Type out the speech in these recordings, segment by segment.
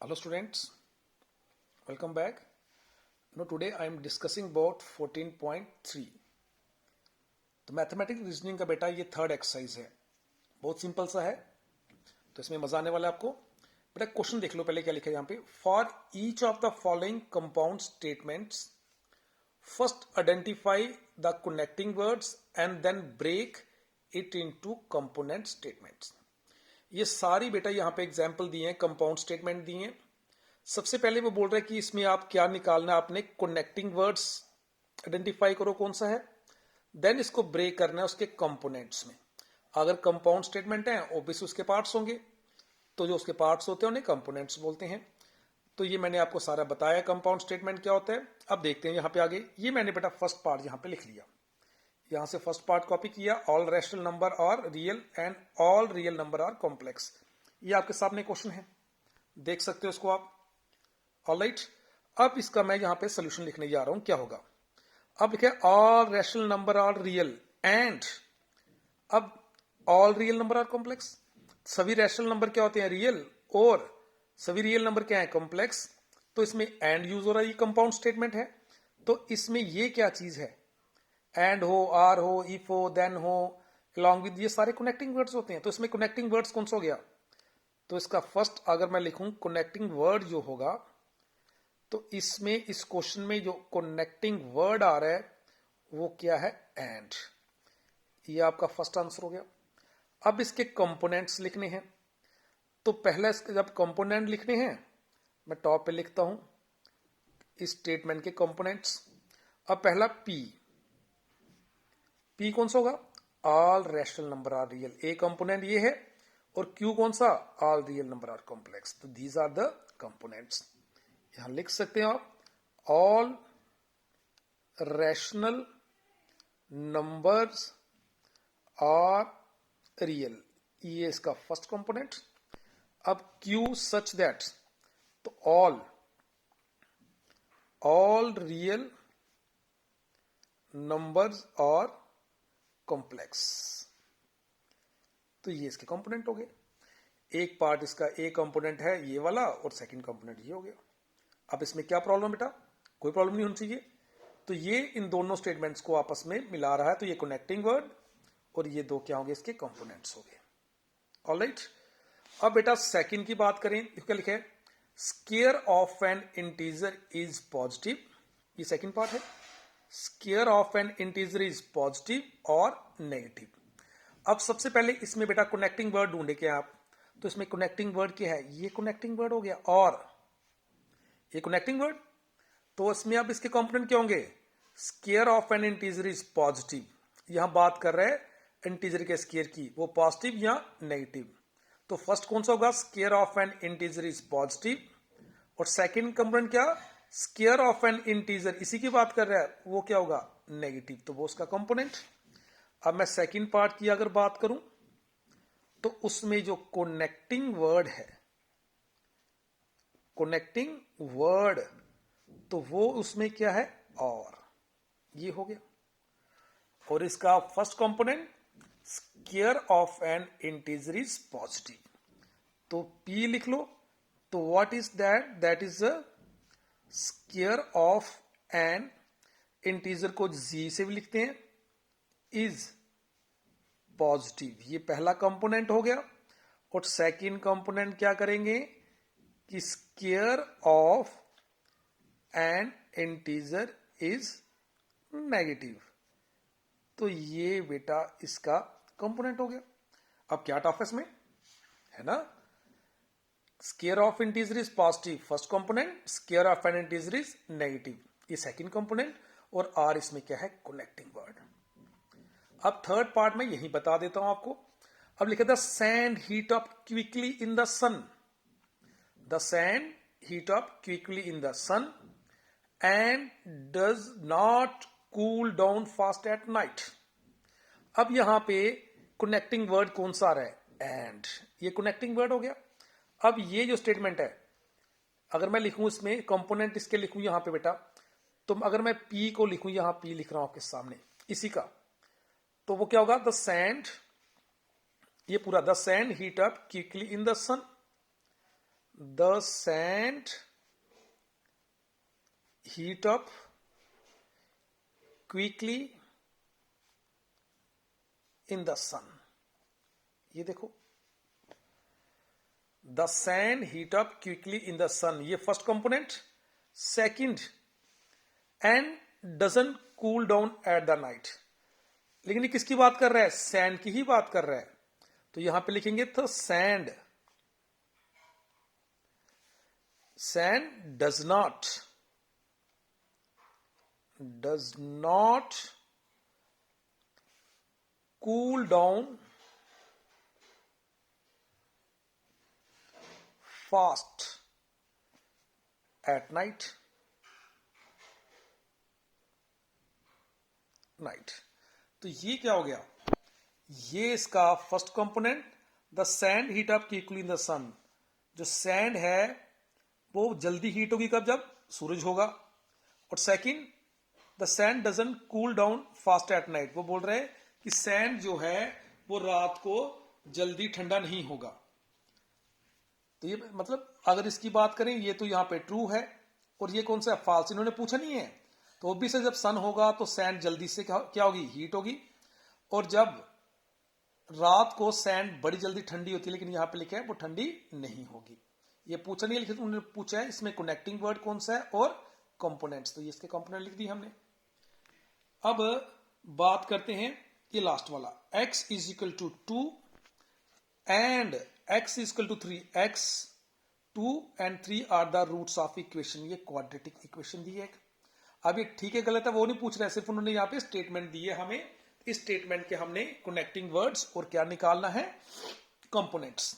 Hello students, welcome back. Today I am discussing about 14.3. तो mathematics reasoning का बेटा ये थर्ड एक्सरसाइज है, बहुत सिंपल सा है, तो इसमें मजा आने वाला है आपको। बेटा क्वेश्चन देख लो पहले क्या लिखा है यहाँ पे। For each of the following compound statements first identify the connecting words and then break it into component statements. ये सारी बेटा यहाँ पे एग्जाम्पल दिए हैं, कंपाउंड स्टेटमेंट दिए हैं। सबसे पहले वो बोल रहा है कि इसमें आप क्या निकालना है, आपने कनेक्टिंग वर्ड्स आइडेंटिफाई करो कौन सा है, देन इसको ब्रेक करना है उसके कंपोनेंट्स में। अगर कंपाउंड स्टेटमेंट है ऑब्वियसली उसके पार्ट्स होंगे, तो जो उसके पार्ट्स होते हैं उन्हें कंपोनेंट्स बोलते हैं। तो ये मैंने आपको सारा बताया कंपाउंड स्टेटमेंट क्या होता है। अब देखते हैं यहाँ पे आगे। ये मैंने बेटा फर्स्ट पार्ट यहाँ पे लिख लिया, यहां से फर्स्ट पार्ट कॉपी किया। All rational number are real and all real number are complex. ये आपके सामने क्वेश्चन है, देख सकते हो इसको आप। ऑलराइट, अब इसका मैं यहां पे सोल्यूशन लिखने जा रहा हूं। क्या होगा, अब लिखे all rational number are real and, अब all real number are complex. सभी रैशनल नंबर क्या होते हैं, रियल, और सभी रियल नंबर क्या है, कॉम्प्लेक्स। तो इसमें एंड यूज हो रहा है, ये कंपाउंड स्टेटमेंट है। तो इसमें ये क्या चीज है, एंड हो, आर हो, इफ हो, देन हो, अलॉन्ग विद, ये सारे कनेक्टिंग वर्ड्स होते हैं। तो इसमें कनेक्टिंग वर्ड्स कौन सा हो गया, तो इसका फर्स्ट अगर मैं लिखूं कनेक्टिंग वर्ड जो होगा, तो इसमें इस क्वेश्चन में जो कनेक्टिंग वर्ड आ रहा है वो क्या है, एंड। ये आपका फर्स्ट आंसर हो गया। अब इसके कंपोनेंट्स लिखने हैं, तो पहला जब कंपोनेंट लिखने हैं मैं टॉप पे लिखता हूं इस स्टेटमेंट के कंपोनेंट्स। अब पहला पी कौन सा होगा, all rational number are real, a component ये है, और क्यू कौन सा, all real number are complex. तो दीज आर द कंपोनेंट्स। यहां लिख सकते हैं आप all rational numbers are real, ये इसका फर्स्ट कंपोनेंट। अब क्यू सच दैट, तो all real numbers are complex. तो ये इसके कंपोनेंट हो गए। एक पार्ट इसका ए कंपोनेंट है ये वाला, और सेकंड कंपोनेंट ये हो गया। अब इसमें क्या प्रॉब्लम बेटा, कोई प्रॉब्लम नहीं होनी चाहिए। तो ये इन दोनों स्टेटमेंट्स को आपस में मिला रहा है, तो ये कनेक्टिंग वर्ड और ये दो क्या होंगे, इसके कंपोनेंट्स हो गए। ऑलराइट, अब बेटा सेकंड की बात करें, क्या लिखा है, square of an integer is positive. ये सेकंड पार्ट है, square of an integer is positive और नेगेटिव। अब सबसे पहले इसमें बेटा कनेक्टिंग वर्ड ढूंढे क्या आप, तो इसमें कनेक्टिंग वर्ड क्या है, ये कनेक्टिंग वर्ड हो गया, और ये कनेक्टिंग वर्ड। तो इसमें अब इसके कंपोनेंट क्या होंगे, square of an integer is positive. यहां बात कर रहे हैं इंटीजर के स्क्वायर की, वो पॉजिटिव या नेगेटिव। तो फर्स्ट कौन सा होगा, square of an integer is positive, और सेकंड कंपोनेंट क्या, स्क्वायर ऑफ एन इंटीजर, इसी की बात कर रहा है, वो क्या होगा, नेगेटिव। तो वो उसका कंपोनेंट। अब मैं सेकंड पार्ट की अगर बात करूं, तो उसमें जो कनेक्टिंग वर्ड है, कनेक्टिंग वर्ड, तो वो उसमें क्या है, और ये हो गया। और इसका first component square of an integer is positive, तो पी लिख लो। तो what is that, that is a square of an integer को जी से भी लिखते हैं, इज पॉजिटिव। ये पहला कंपोनेंट हो गया। और सेकंड कंपोनेंट क्या करेंगे कि square of an integer is negative. तो ये बेटा इसका कंपोनेंट हो गया। अब क्या टफ है इसमें, है ना, square of integer is positive first component, square of an integer is negative ये सेकंड कंपोनेंट, और आर इसमें क्या है, कनेक्टिंग वर्ड। अब थर्ड पार्ट में यही बता देता हूं आपको। अब लिखा था sand heat up quickly in the sun, the sand heat up quickly in the sun and does not cool down fast at night. अब यहां पे कनेक्टिंग वर्ड कौन सा आ रहा है, एंड। ये कनेक्टिंग वर्ड हो गया। अब ये जो स्टेटमेंट है, अगर मैं लिखूं इसमें कंपोनेंट इसके लिखूं यहां पे बेटा, तो अगर मैं पी को लिखूं, यहां पी लिख रहा हूं आपके सामने इसी का, तो वो क्या होगा, द सैंड, ये पूरा the sand heat up quickly in the sun, the sand heat up quickly in the sun. ये देखो, the sand heat up quickly in the sun, ये first component. Second, and doesn't cool down at the night. लेकिन ये किसकी बात कर रहा है? सैंड की ही बात कर रहा है। तो यहां पे लिखेंगे तो sand does not cool down fast at night. तो ये क्या हो गया? ये इसका first component, the sand heat up quickly in the sun. जो सैंड है वो जल्दी हीट होगी कब? जब सूरज होगा। और second, the sand doesn't cool down fast at night. वो बोल रहे हैं कि सैंड जो है वो रात को जल्दी ठंडा नहीं होगा। तो ये मतलब अगर इसकी बात करें, ये तो यहां पे ट्रू है और ये कौन सा है? फॉल्स। इन्होंने पूछा नहीं है। तो ऑब्वियसली जब सन होगा तो सैंड जल्दी से क्या होगी? हीट होगी। और जब रात को सैंड बड़ी जल्दी ठंडी होती है, लेकिन यहां पे लिखा है वो ठंडी नहीं होगी। ये पूछा नहीं है, लेकिन उन्होंने पूछा है इसमें कनेक्टिंग वर्ड कौन सा है और कंपोनेंट्स। तो ये इसके कंपोनेंट लिख दी हमने। अब बात करते हैं ये लास्ट वाला, x is equal to 2 and x is equal to 3। x 2 and 3 are the roots of equation. ये क्वाड्रेटिक इक्वेशन दी है। अब ये ठीक है गलत है वो नहीं पूछ रहे, सिर्फ उन्होंने यहां पे स्टेटमेंट दी है हमें। इस स्टेटमेंट के हमने कनेक्टिंग वर्ड्स और क्या निकालना है? कंपोनेंट्स।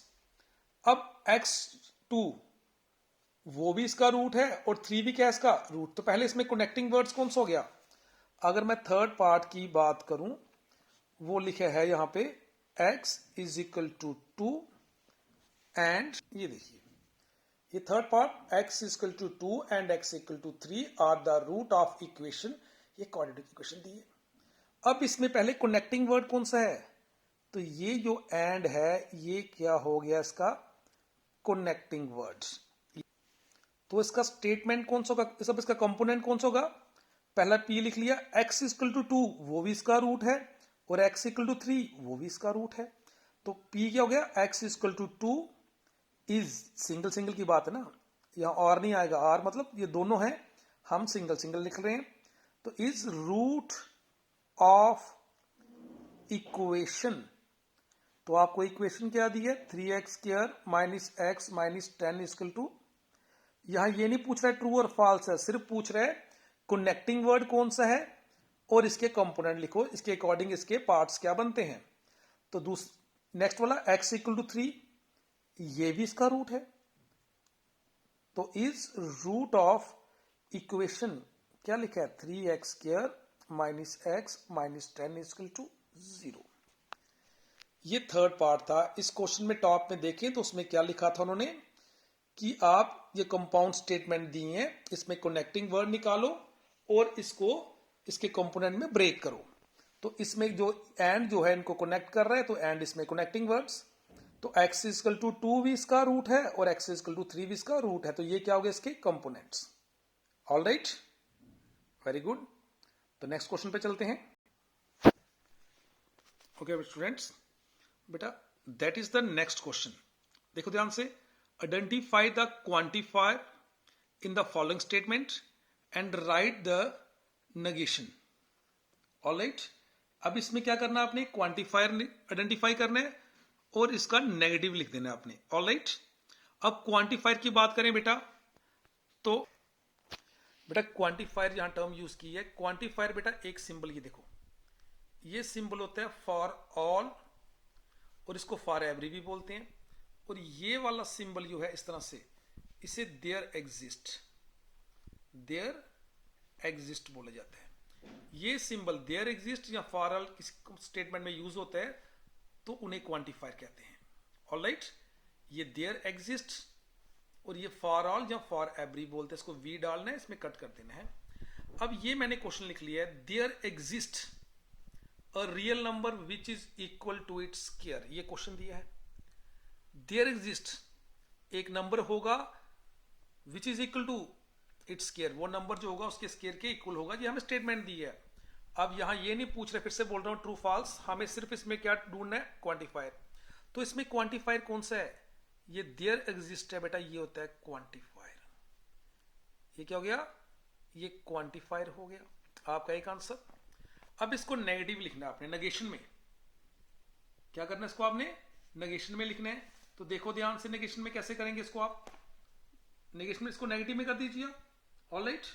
अब x2 वो भी इसका रूट है और 3 भी क्या है इसका रूट। तो पहले इसमें कनेक्टिंग वर्ड्स कौन सा हो गया? अगर मैं थर्ड पार्ट की बात करूं, वो लिखा है यहां पे x is equal to 2 and ये देखिए, ये third part x is equal to 2 and x equal to 3 are the root of equation. ये क्वाड्रेटिक इक्वेशन दी है। अब इसमें पहले कनेक्टिंग वर्ड कौन सा है? तो ये जो एंड है ये क्या हो गया इसका? Connecting word. तो इसका स्टेटमेंट कौन सा होगा? सब इसका कंपोनेंट कौन सा होगा? पहला p लिख लिया, x इक्वल टू 2 वो भी इसका रूट है और x इक्वल टू 3 वो भी इसका रूट है। तो p क्या हो गया? x equal to 2 is, single single की बात है ना, यहां और नहीं आएगा। r मतलब ये दोनों है, हम सिंगल सिंगल लिख रहे हैं। तो इज रूट ऑफ इक्वेशन। तो आपको इक्वेशन क्या दी है? 3x square minus x minus 10 equal to, यहां ये नहीं पूछ रहा है ट्रू और फॉल्स है, सिर्फ पूछ रहा है कनेक्टिंग वर्ड कौन सा है और इसके कंपोनेंट लिखो, इसके अकॉर्डिंग इसके पार्ट्स क्या बनते हैं। तो नेक्स्ट वाला x इक्वल टू 3, ये भी इसका रूट है। तो इज रूट ऑफ इक्वेशन क्या लिखा है? 3x square minus x minus 10 equal to 0। ये थर्ड पार्ट था। इस क्वेश्चन में टॉप में देखें तो उसमें क्या लिखा था उन्होंने कि आप ये कंपाउंड स्टेटमेंट दिए हैं, इसमें कनेक्टिंग वर्ड निकालो और इसको इसके कंपोनेंट में ब्रेक करो। तो इसमें जो एंड जो है इनको कनेक्ट कर रहा है, तो एंड इसमें कनेक्टिंग वर्ड्स। तो x इक्वल टू 2 भी इसका रूट है और x इक्वल टू 3 भी इसका रूट है। तो ये क्या हो गया? इसके components. All right, very good. तो नेक्स्ट क्वेश्चन पे चलते हैं। ओके स्टूडेंट्स, बेटा that is the next question. देखो ध्यान से, identify the quantifier in the following statement and right the negation. All right, अब इसमें क्या करना है आपने? क्वांटिफायर आइडेंटिफाई करना है और इसका नेगेटिव लिख देना है आपने। ऑल राइट, अब क्वांटिफायर की बात करें बेटा, तो बेटा क्वांटिफायर जहां टर्म यूज की है, क्वांटिफायर बेटा एक सिंबल, ये देखो ये सिंबल होता है फॉर ऑल और इसको फॉर एवरी भी बोलते हैं। और ये वाला सिंबल जो है इस तरह से, इसे देयर एग्जिस्ट बोला जाता है। ये सिंबल देयर एग्जिस्ट या फॉर ऑल किसी स्टेटमेंट में यूज होता है तो उन्हें क्वांटिफायर कहते हैं। ऑलराइट, ये देयर एग्जिस्ट और ये फॉर ऑल या फॉर एवरी बोलते हैं। इसको वी डालना है, इसमें कट कर देना है। अब ये मैंने क्वेश्चन लिख लिया है, there exist a real number which is equal to its square. ये क्वेश्चन दिया है, देयर एग्जिस्ट एक नंबर होगा which is equal to its square, वो नंबर जो होगा उसके स्केयर के इक्वल होगा। ये हमें स्टेटमेंट दी है। अब यहां ये नहीं पूछ रहे, फिर से बोल रहा हूं ट्रू फॉल्स, हमें सिर्फ इसमें क्या ढूंढना है, क्वांटिफायर। तो इसमें क्वांटिफायर कौन सा है, ये देयर एग्जिस्ट है बेटा, ये होता है क्वांटिफायर। ये क्या हो गया, ये क्वांटिफायर हो गया आपका एक आंसर। अब इसको नेगेटिव लिखना है आपने, नेगेशन में क्या करना है, इसको आपने नेगेशन में लिखना है। तो देखो ध्यान से, नेगेशन में कैसे करेंगे इसको, आप नेगेशन में इसको नेगेटिव में कर दीजिए। ऑलराइट,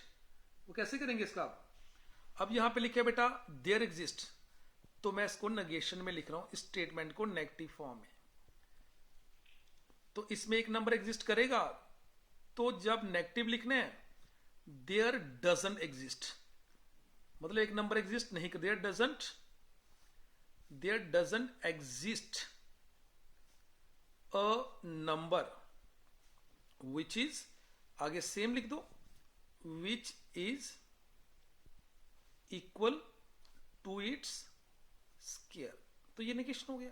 वो कैसे करेंगे इसका आप, अब यहां पे लिखे बेटा देयर एग्जिस्ट, तो मैं इसको नेगेशन में लिख रहा हूं, स्टेटमेंट को नेगेटिव फॉर्म में। तो इसमें एक नंबर एग्जिस्ट करेगा, तो जब नेगेटिव लिखने हैं देयर डजंट एग्जिस्ट, मतलब एक नंबर एग्जिस्ट नहीं कर, there doesn't exist a number which is, आगे सेम लिख दो, which is equal to its square. तो ये नेगेशन हो गया,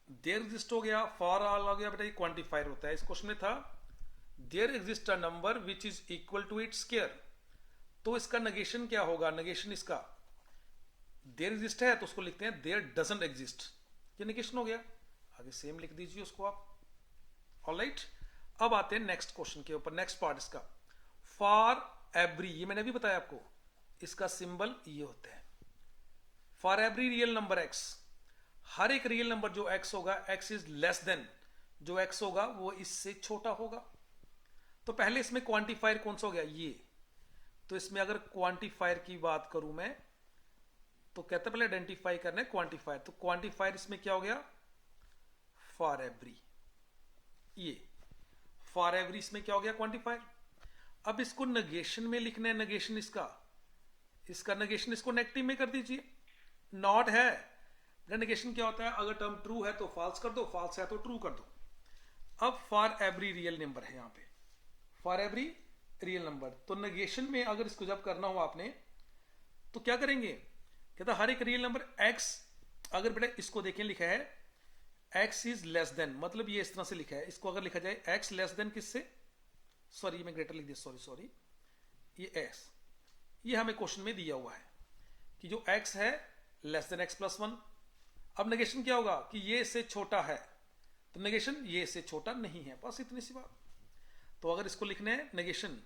देयर एग्जिस्ट हो गया, फॉर ऑल हो गया बेटा, ये क्वांटिफायर होता है। इस क्वेश्चन में था there exist a number which is equal to its square, तो इसका नेगेशन क्या होगा, नेगेशन इसका देयर एग्जिस्ट है तो उसको लिखते हैं देयर डजंट एग्जिस्ट, ये नेगेशन हो गया। आगे सेम लिख दीजिए उसको आप। ऑलराइट, अब आते हैं नेक्स्ट क्वेश्चन के ऊपर, नेक्स्ट पार्ट इसका। फॉर एवरी, ये मैंने भी बताया आपको, इसका सिंबल ये होता है। For every real number x, हर एक रियल नंबर जो एक्स होगा, एक्स इज लेस देन, जो एक्स होगा वो इससे छोटा होगा। तो पहले इसमें क्वांटिफायर कौन सा हो गया, ये। तो इसमें अगर क्वांटिफायर की बात करूं मैं, तो कहते पहले आइडेंटिफाई करना है क्वांटिफायर। तो क्वांटिफायर इसमें क्या हो गया, फॉर एवरी, ये फॉर एवरी इसमें क्या हो गया, क्वांटिफायर। अब इसको नेगेशन में लिखना है, नेगेशन इसका नेगेशन इसको नेगेटिव में कर दीजिए। नॉट है, नेगेशन क्या होता है, अगर टर्म ट्रू है तो फॉल्स कर दो, फॉल्स है तो ट्रू कर दो। अब फॉर एवरी रियल नंबर है यहां पे, फॉर एवरी रियल नंबर। तो नेगेशन में अगर इसको जब करना हो आपने, तो क्या करेंगे, कहता हर एक रियल नंबर एक्स, अगर बेटा इसको देखें लिखा है एक्स इज लेस देन, मतलब ये इस तरह से लिखा है, इसको अगर लिखा जाए एक्स लेस देन किससे, सॉरी मैं ग्रेटर लिख दिया, सॉरी, ये एक्स, ये हमें क्वेश्चन में दिया हुआ है कि जो एक्स है less than x plus one. अब नेगेशन क्या होगा कि ये इससे छोटा है, तो नेगेशन ये इससे छोटा नहीं है, बस इतनी सी बात। तो अगर इसको लिखने है नेगेशन,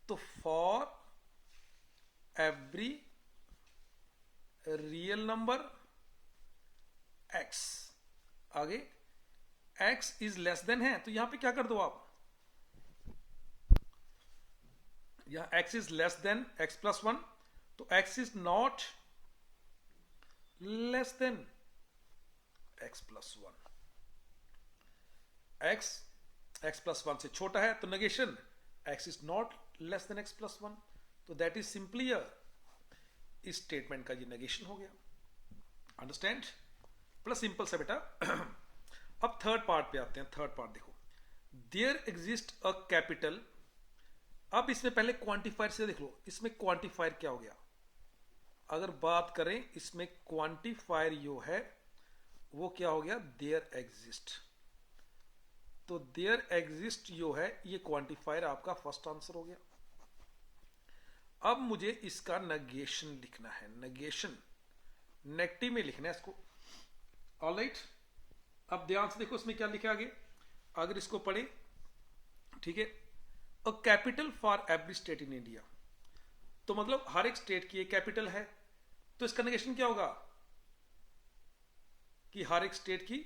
तो for every real number x, आगे एक्स इज लेस देन है, तो यहां पे क्या कर दो आप, यहां x is less than x plus one, तो x is not less than x plus one, x plus one से छोटा है, तो negation x is not less than x plus one. तो दैट इज सिंपली इस स्टेटमेंट का ये negation हो गया। अंडरस्टैंड, प्लस सिंपल सा बेटा। अब थर्ड पार्ट पे आते हैं। थर्ड पार्ट देखो, देयर एग्जिस्ट अ कैपिटल। अब इसमें पहले क्वांटिफायर से देख लो, इसमें क्वांटिफायर क्या हो गया, अगर बात करें इसमें क्वांटिफायर जो है वो क्या हो गया, देयर एग्जिस्ट। तो देयर एग्जिस्ट जो है ये क्वांटिफायर आपका फर्स्ट आंसर हो गया। अब मुझे इसका नेगेशन लिखना है, नेगेशन नेगेटिव में लिखना है इसको। ऑलराइट, अब ध्यान से देखो इसमें क्या लिखा आगे, अगर इसको पढ़े, ठीक है, अ capital for every state in India, तो मतलब हर एक स्टेट की एक कैपिटल है, तो इसका नेगेशन क्या होगा कि हर एक स्टेट की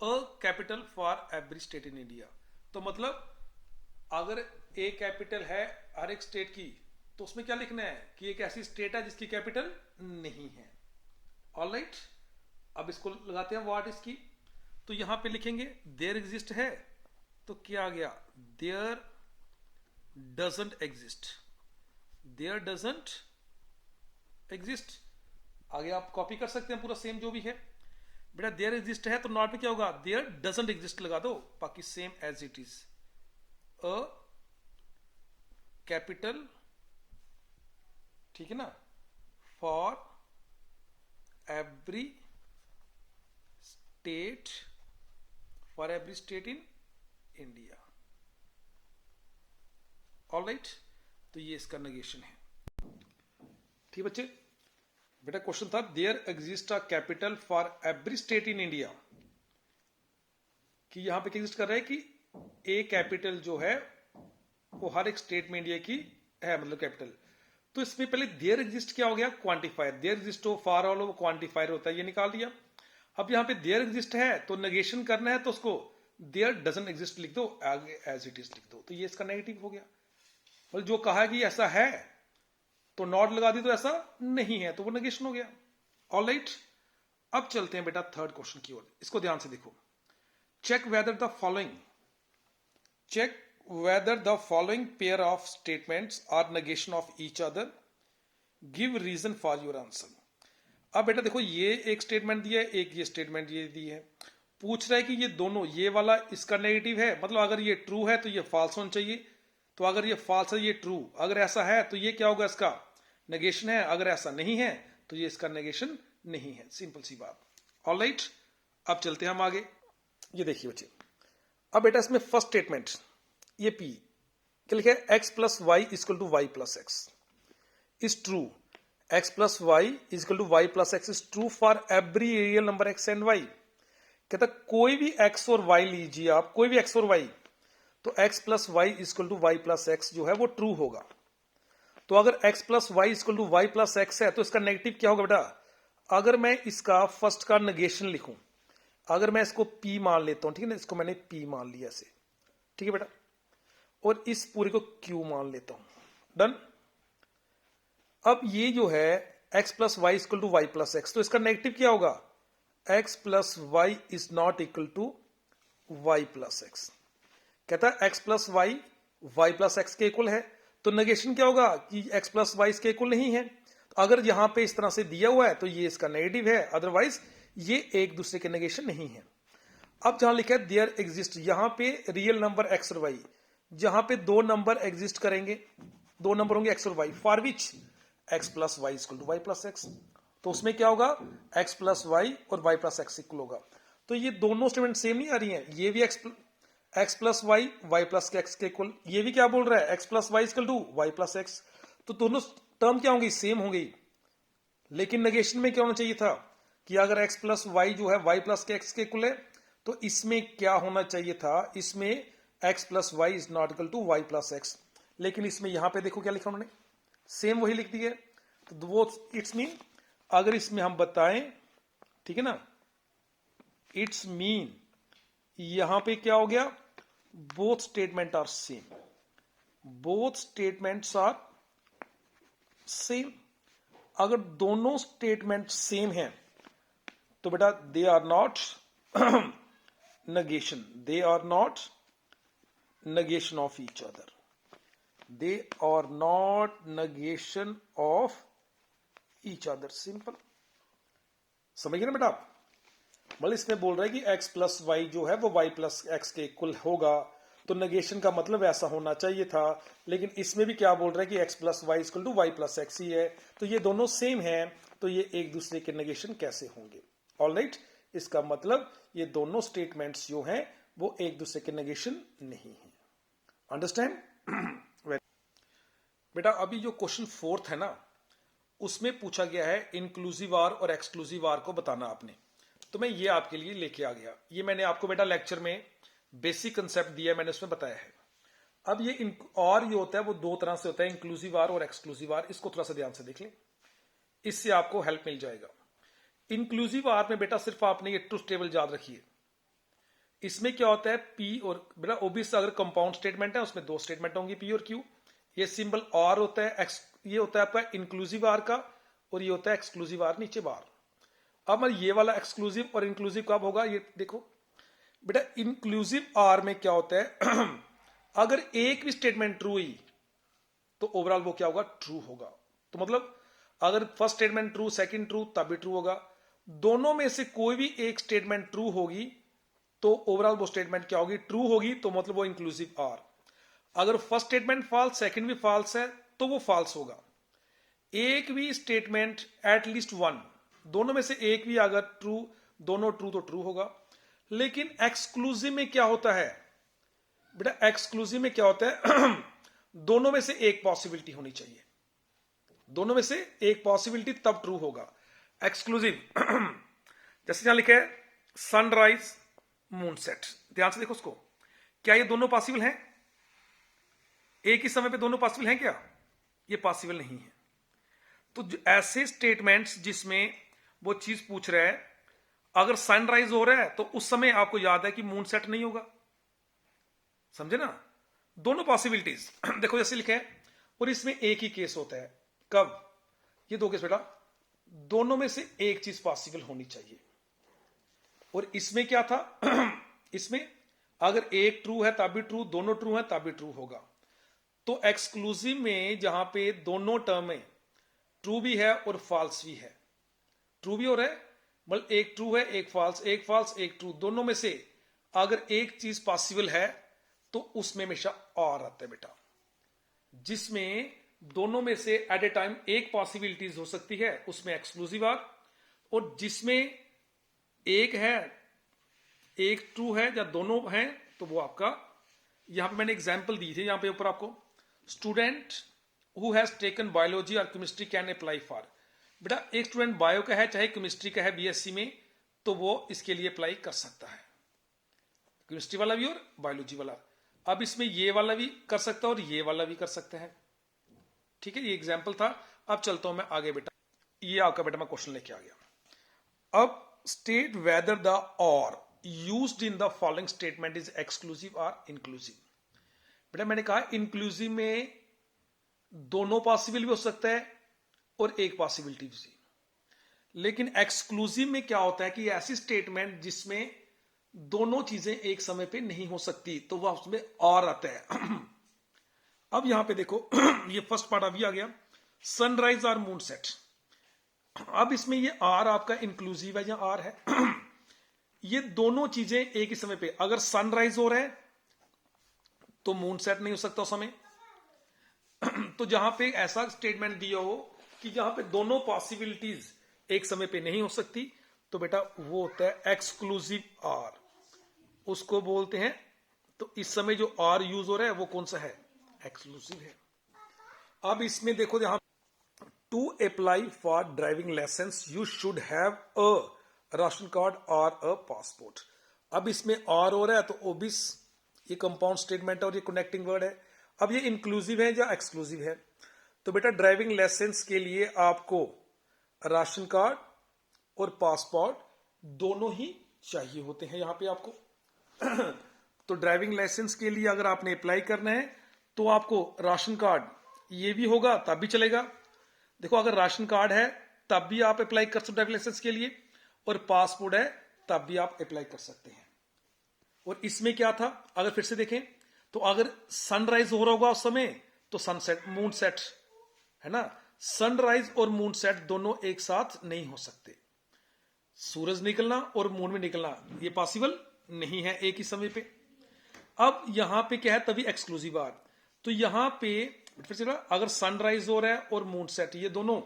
अ capital for every state in India. तो मतलब अगर ए कैपिटल है हर एक स्टेट की, तो उसमें क्या लिखना है कि एक ऐसी स्टेट है जिसकी कैपिटल नहीं है। ऑलराइट, अब इसको लगाते हैं व्हाट इसकी, तो यहां पे लिखेंगे देयर एग्जिस्ट है, तो क्या आ गया, there doesn't exist, there doesn't exist. आगे आप कॉपी कर सकते हैं पूरा सेम जो भी है बेटा, देयर एग्जिस्ट है तो नॉट में क्या होगा, देयर डजंट एग्जिस्ट लगा दो, बाकी same as it is. A capital, ठीक है ना, for every state, for every state in India. Alright, तो ये इसका नेगेशन है। ठीक बच्चे, बेटा क्वेश्चन था there exist a capital for every state in India, कि यहां पे क्या एग्जिस्ट कर रहा है कि ए कैपिटल जो है वो हर एक स्टेट में इंडिया की है, मतलब कैपिटल। तो इसमें पहले देयर एग्जिस्ट क्या हो गया, क्वांटिफायर। देयर एग्जिस्ट हो फॉर ऑल हो क्वांटिफायर होता है, ये निकाल दिया। अब यहाँ पे देयर एग्जिस्ट है तो नेगेशन करना है, तो उसको देयर डजंट एग्जिस्ट लिख दो, आगे एज इट इज लिख दो, तो ये इसका नेगेटिव हो गया। मतलब जो कहा कि ऐसा है तो नॉट लगा दी तो ऐसा नहीं है, तो वो नेगेशन हो गया। ऑलराइट, अब चलते हैं बेटा थर्ड क्वेश्चन की ओर, इसको ध्यान से देखो। Check whether the following pair of statements are negation of each other, give reason for your answer. अब बेटा देखो, ये एक स्टेटमेंट दिया है, एक ये स्टेटमेंट ये दी है। पूछ रहा है कि ये दोनों, ये वाला इसका नेगेटिव है, मतलब अगर ये ट्रू है तो ये फॉल्स होना चाहिए, तो अगर ये फॉल्स है ये ट्रू, अगर ऐसा है तो ये क्या होगा, इसका नेगेशन है, अगर ऐसा नहीं है तो ये इसका नेगेशन नहीं है। सिंपल सी बात। ऑलराइट, अब चलते हैं हम आगे। ये देखिए बच्चे, अब बेटा इसमें फर्स्ट स्टेटमेंट ये पी क्या लिखा है, x plus Y is equal to Y plus x is true. X plus Y is equal to Y plus x is true for every real number x and y. कहता कोई भी एक्स और Y लीजिए आप, कोई भी एक्स और वाई, तो x plus Y is equal to Y plus x जो है वो ट्रू होगा। तो अगर x plus Y is equal to Y plus एक्स है तो इसका नेगेटिव क्या होगा बेटा, अगर मैं इसका फर्स्ट का नेगेशन लिखूं, अगर मैं इसको p मान लेता हूं, ठीक है ना, इसको मैंने p मान लिया ऐसे, ठीक है बेटा, और इस पूरे को q मान लेता हूं, डन। अब ये जो है x plus Y is equal to Y plus x, तो इसका नेगेटिव क्या होगा, x plus y is not equal to Y plus x. कहता है x plus y y plus x के इक्वल है, तो नेगेशन क्या होगा कि x प्लस वाई इसके इक्वल नहीं है। तो अगर यहां पे इस तरह से दिया हुआ है तो ये इसका नेगेटिव है, अदरवाइज ये एक दूसरे के नेगेशन नहीं है। अब जहां लिखा है देयर एग्जिस्ट, यहां पे रियल नंबर x और y, जहां पे दो नंबर एग्जिस्ट करेंगे, दो नंबर होंगे x और y, for which x plus y equal to Y plus x, तो उसमें क्या होगा x प्लस वाई और y प्लस एक्स इक्वल होगा। तो ये दोनों स्टेटमेंट सेम नहीं आ रही है, ये भी x plus y y plus x के इक्वल, ये भी क्या बोल रहा है x plus y equal to Y plus x, तो दोनों टर्म क्या होंगी, सेम होंगी। लेकिन नेगेशन में क्या होना चाहिए था कि अगर एक्स प्लस वाई जो है वाई प्लस के एक्स के इक्वल है, तो इसमें क्या होना चाहिए था, इसमें x plus y is not equal to Y plus x. लेकिन इसमें यहां पे देखो क्या लिखा उन्होंने, सेम वही लिख दिया। तो वो इट्स मीन, अगर इसमें हम बताएं, ठीक है ना, इट्स मीन यहां पे क्या हो गया, both statement are same, both statements are same. अगर दोनों स्टेटमेंट सेम हैं तो बेटा they are not negation, they are not negation of each other, they are not negation of each other, simple। समझ गए ना बेटा आप, मतलब इसमें बोल रहा है कि x प्लस वाई जो है वो y प्लस एक्स के इक्वल होगा, तो नेगेशन का मतलब ऐसा होना चाहिए था। लेकिन इसमें भी क्या बोल रहा है कि x plus y equal to Y plus x ही है, तो ये दोनों सेम हैं, तो ये एक दूसरे के नेगेशन कैसे होंगे। ऑलराइट, इसका मतलब ये दोनों स्टेटमेंट्स जो हैं वो एक दूसरे के नेगेशन नहीं है। अंडरस्टैंड बेटा। अभी जो क्वेश्चन फोर्थ है ना, उसमें पूछा गया है इंक्लूसिव आर और एक्सक्लूसिव आर को बताना आपने, तो मैं ये आपके लिए लेके आ गया। ये मैंने आपको बेटा लेक्चर में बेसिक कंसेप्ट दिया, मैंने उसमें बताया है। अब ये और ये होता है वो दो तरह से होता है, इंक्लूसिव आर और एक्सक्लूसिव आर, इसको थोड़ा सा ध्यान से देख लें, इससे आपको हेल्प मिल जाएगा। इंक्लूसिव आर में बेटा सिर्फ आपने ये ट्रुथ टेबल याद रखिए। इसमें क्या होता है, पी और बेटा ओबीसी अगर कंपाउंड स्टेटमेंट है उसमें दो स्टेटमेंट होंगी, पी और क्यू। ये सिंबल आर होता है, ये होता है आपका इंक्लूसिव आर का, और ये होता है एक्सक्लूसिव आर नीचे बार। अब ये वाला एक्सक्लूसिव और इंक्लूसिव कब होगा, ये देखो बेटा। इंक्लूसिव आर में क्या होता है अगर एक भी स्टेटमेंट ट्रू हुई तो ओवरऑल वो क्या होगा, ट्रू होगा। तो मतलब अगर first statement true, second true, तब भी ट्रू होगा। दोनों में से कोई भी एक स्टेटमेंट ट्रू होगी तो ओवरऑल वो स्टेटमेंट क्या होगी, ट्रू होगी, तो मतलब वो इंक्लूसिव आर। अगर फर्स्ट स्टेटमेंट फॉल्स, सेकंड भी फॉल्स है तो वो फॉल्स होगा। एक भी स्टेटमेंट एटलीस्ट वन, दोनों में से एक भी अगर ट्रू, दोनों ट्रू तो ट्रू होगा। लेकिन एक्सक्लूसिव में क्या होता है बेटा, एक्सक्लूसिव में क्या होता है दोनों में से एक पॉसिबिलिटी होनी चाहिए, दोनों में से एक पॉसिबिलिटी तब ट्रू होगा एक्सक्लूसिव। जैसे यहां लिखा है सनराइज मून सेट, ध्यान से देखो उसको, क्या ये दोनों पॉसिबल हैं? एक ही समय पे दोनों पॉसिबल हैं क्या? ये पॉसिबल नहीं है। तो ऐसे स्टेटमेंट्स जिसमें वो चीज पूछ रहा है, अगर सनराइज हो रहा है तो उस समय आपको याद है कि मून सेट नहीं होगा, समझे ना? दोनों पॉसिबिलिटीज देखो जैसे लिखा है, और इसमें एक ही केस होता है, कब? ये दो केस बेटा, दोनों में से एक चीज पॉसिबल होनी चाहिए। और इसमें क्या था इसमें अगर एक ट्रू है तब भी ट्रू, दोनों ट्रू है तब भी ट्रू होगा। तो एक्सक्लूसिव में जहां पे दोनों टर्म है, ट्रू भी है और फॉल्स भी है, ट्रू भी हो रहा है, मतलब एक ट्रू है एक फॉल्स, एक फॉल्स एक ट्रू, दोनों में से अगर एक चीज पॉसिबल है तो उसमें हमेशा और आता है बेटा। जिसमें दोनों में से एट ए टाइम एक पॉसिबिलिटीज हो सकती है उसमें एक्सक्लूसिव आर, और जिसमें एक है, एक ट्रू है या दोनों हैं तो वो आपका, यहां पे मैंने एग्जांपल दी थी, यहां पे ऊपर आपको, student who has taken biology और केमिस्ट्री कैन अप्लाई फॉर, बेटा एक स्टूडेंट बायो का है चाहे केमिस्ट्री का है बीएससी में, तो वो इसके लिए अप्लाई कर सकता है, केमिस्ट्री वाला भी और बायोलॉजी वाला। अब इसमें ये वाला भी कर सकता है और ये वाला भी कर सकता है, ठीक है, ये एग्जाम्पल था। अब चलता हूं मैं आगे बेटा, ये आपका बेटा मैं क्वेश्चन लेके आ गया। अब स्टेट वेदर द और used in the following statement is exclusive और इंक्लूसिव। बेटा मैंने कहा इंक्लूसिव में दोनों पॉसिबल भी हो सकता है और एक पॉसिबिलिटी भी, लेकिन एक्सक्लूसिव में क्या होता है कि ऐसी स्टेटमेंट जिसमें दोनों चीजें एक समय पे नहीं हो सकती, तो वह उसमें और आता है। अब यहां पे देखो ये फर्स्ट पार्ट अभी आ गया, सनराइज और मून सेट। अब इसमें ये आर आपका इंक्लूसिव है या आर है ये दोनों चीजें एक ही समय पे, अगर सनराइज हो रहा है तो मून सेट नहीं हो सकता उस समय। तो जहां पे ऐसा स्टेटमेंट दिया हो कि जहां पे दोनों पॉसिबिलिटीज एक समय पे नहीं हो सकती, तो बेटा वो होता है एक्सक्लूसिव आर, उसको बोलते हैं। तो इस समय जो आर यूज हो रहा है वो कौन सा है? एक्सक्लूसिव है। अब इसमें देखो यहां, to apply for driving licence you should have a ration card और अ पासपोर्ट। अब इसमें आर हो रहा है तो ओबिस, ये कंपाउंड स्टेटमेंट और ये कनेक्टिंग वर्ड है। अब ये इंक्लूसिव है या एक्सक्लूसिव है? तो बेटा ड्राइविंग लाइसेंस के लिए आपको राशन कार्ड और पासपोर्ट दोनों ही चाहिए होते हैं यहां पे आपको। तो ड्राइविंग लाइसेंस के लिए अगर आपने अप्लाई करना है तो आपको राशन कार्ड ये भी होगा तब भी चलेगा। देखो अगर राशन कार्ड है तब भी आप अप्लाई कर सकते ड्राइविंग लाइसेंस के लिए, और पासपोर्ट है तब भी आप अप्लाई कर सकते हैं। और इसमें क्या था, अगर फिर से देखें तो अगर सनराइज हो रहा होगा उस समय तो सनसेट, मून सेट है ना, सनराइज और मून सेट दोनों एक साथ नहीं हो सकते। सूरज निकलना और मून में निकलना ये पॉसिबल नहीं है एक ही समय पे। अब यहां पे क्या है, तभी एक्सक्लूसिव आर। तो यहां पे फिर से अगर सनराइज हो रहा है और मून सेट, ये दोनों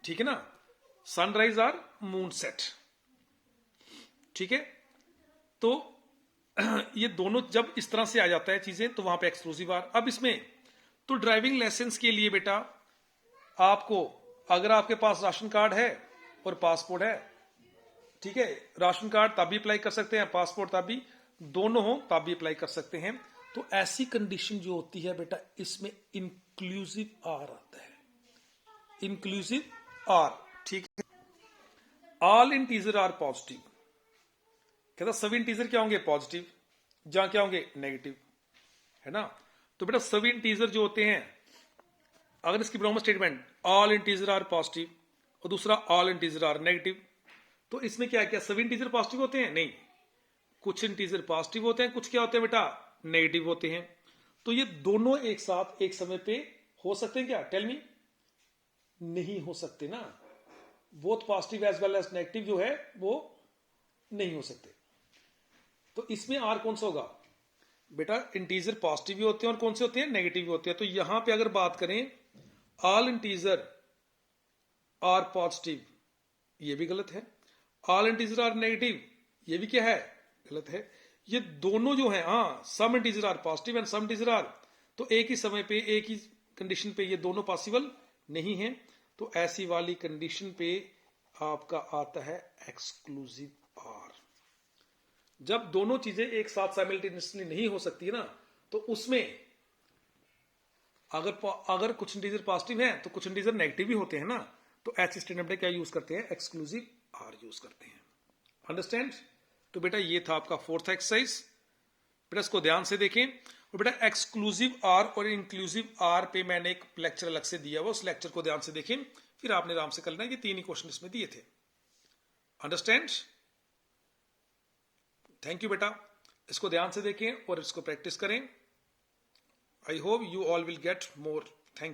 ठीक है ना, सनराइज आर मून सेट, ठीक है। तो ये दोनों जब इस तरह से आ जाता है चीजें तो वहां पे एक्सक्लूसिव आर। अब इसमें तो ड्राइविंग लाइसेंस के लिए बेटा आपको, अगर आपके पास राशन कार्ड है और पासपोर्ट है, ठीक है, राशन कार्ड तब भी अप्लाई कर सकते हैं, पासपोर्ट तब भी, दोनों हो तब भी अप्लाई कर सकते हैं। तो ऐसी कंडीशन जो होती है बेटा इसमें इंक्लूसिव आर आता है, इंक्लूसिव आर, ठीक है। ऑल इंटीजर आर पॉजिटिव, कहता सभी इंटीजर क्या होंगे? पॉजिटिव, जहां क्या होंगे? नेगेटिव, है ना। तो बेटा सभी इंटीजर जो होते हैं, अगर इसकी बनाऊं statement all integer are positive और दूसरा ऑल इंटीजर आर नेगेटिव, तो इसमें क्या क्या सभी इंटीजर पॉजिटिव होते हैं? नहीं, कुछ इंटीजर पॉजिटिव होते हैं, कुछ क्या होते हैं बेटा? नेगेटिव होते हैं। तो ये दोनों एक साथ एक समय पे हो सकते हैं क्या? टेल मी, नहीं हो सकते ना, both positive as well as negative जो है वो नहीं हो सकते। तो इसमें आर कौन सा होगा बेटा? इंटीजर पॉजिटिव भी होते हैं और कौन से होते हैं? नेगेटिव भी होते हैं। तो यहां पे अगर बात करें ऑल इंटीजर आर पॉजिटिव, ये भी गलत है। ऑल इंटीजर आर नेगेटिव, ये भी क्या है, गलत है। ये दोनों जो है, हाँ, some integer are positive and some integer are, तो एक ही समय पे एक ही कंडीशन पे ये दोनों पॉसिबल नहीं है। तो ऐसी वाली कंडीशन पे आपका आता है एक्सक्लूसिव आर। जब दोनों चीजें एक साथ साइमल्टेनियसली नहीं हो सकती ना, तो उसमें अगर कुछ इंटीजर पॉजिटिव है तो कुछ इंटीजर नेगेटिव भी होते हैं ना, तो ऐसे स्टेटमेंट में क्या यूज करते हैं, एक्सक्लूसिव आर यूज करते हैं। अंडरस्टैंड? तो बेटा ये था आपका फोर्थ एक्सरसाइज। बेटा इसको ध्यान से देखें। और बेटा एक्सक्लूसिव आर और इंक्लूसिव आर पे मैंने एक लेक्चर अलग से दिया हुआ, उस लेक्चर को ध्यान से देखें, फिर आपने आराम से करना है। ये 3 ही क्वेश्चन इसमें दिए थे। अंडरस्टैंड? थैंक यू बेटा। इसको ध्यान से देखें और इसको प्रैक्टिस करें। I hope you all will get more